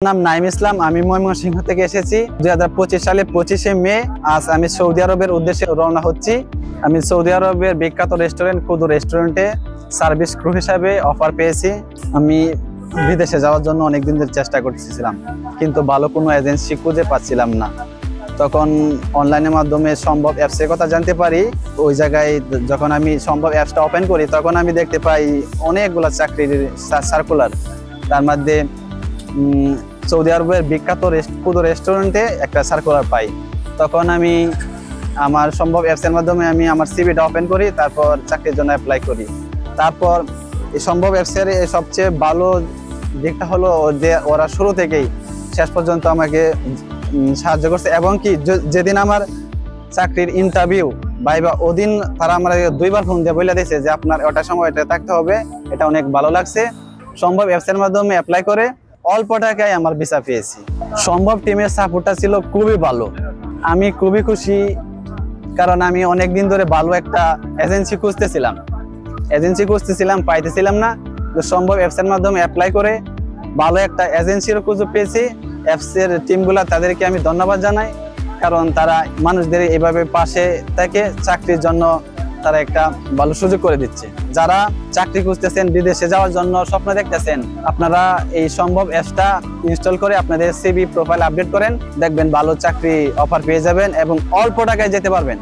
নাম নাইম ইসলাম। আমি ময়মনসিংহ থেকে এসেছি। 2025 সালে 25শে মে আজ আমি সৌদি আরবের উদ্দেশ্যে রওনা হচ্ছি। আমি সৌদি আরবের বিখ্যাত রেস্টুরেন্ট কুদু রেস্টুরেন্টে সার্ভিস ক্রু হিসাবে অফার পেয়েছি। আমি বিদেশে যাওয়ার জন্য অনেকদিন ধরে চেষ্টা করতেছিলাম, কিন্তু ভালো কোনো এজেন্সি খুঁজে পাচ্ছিলাম না। তখন অনলাইনের মাধ্যমে সম্ভব অ্যাপসের কথা জানতে পারি। ওই জায়গায় যখন আমি সম্ভব অ্যাপসটা ওপেন করি, তখন আমি দেখতে পাই অনেকগুলো চাকরির সার্কুলার। তার মধ্যে সৌদি আরবের বিখ্যাত কুদু রেস্টুরেন্টে একটা সার্কুলার পাই। তখন আমি আমার সম্ভব অ্যাপসের মাধ্যমে আমি আমার সিভিটা ওপেন করি, তারপর চাকরির জন্য অ্যাপ্লাই করি। তারপর এই সম্ভব অ্যাপসের সবচেয়ে ভালো দিকটা হলো যে ওরা শুরু থেকেই শেষ পর্যন্ত আমাকে সাহায্য করছে, এবং কি যেদিন আমার চাকরির ইন্টারভিউ ভাইবা ওদিন তারা আমার 2বার ফোন দিয়ে বলে দিয়েছে যে আপনার ওটা সময় এটা থাকতে হবে। এটা অনেক ভালো লাগছে। সম্ভব অ্যাপসের মাধ্যমে অ্যাপ্লাই করে অল্প টাকায় আমার ভিসা পেয়েছি। সম্ভব টিমের সাপোর্টটা ছিল খুবই ভালো। আমি খুবই খুশি, কারণ আমি অনেক দিন ধরে ভালো একটা এজেন্সি খুঁজতেছিলাম, পাইতেছিলাম না। তো সম্ভব অ্যাপসের মাধ্যমে অ্যাপ্লাই করে ভালো একটা এজেন্সির সুযোগ পেয়েছি। অ্যাপসের টিমগুলা তাদেরকে আমি ধন্যবাদ জানাই, কারণ তারা মানুষদের এইভাবে পাশে থেকে চাকরির জন্য তারা একটা ভালো সুযোগ করে দিচ্ছে। যারা চাকরি খুঁজতেছেন, বিদেশে যাওয়ার জন্য স্বপ্ন দেখতেছেন, আপনারা এই সম্ভব অ্যাপসটা ইনস্টল করে আপনাদের সিভি প্রোফাইল আপডেট করেন, দেখবেন ভালো চাকরি অফার পেয়ে যাবেন এবং অল্প টাকায় যেতে পারবেন।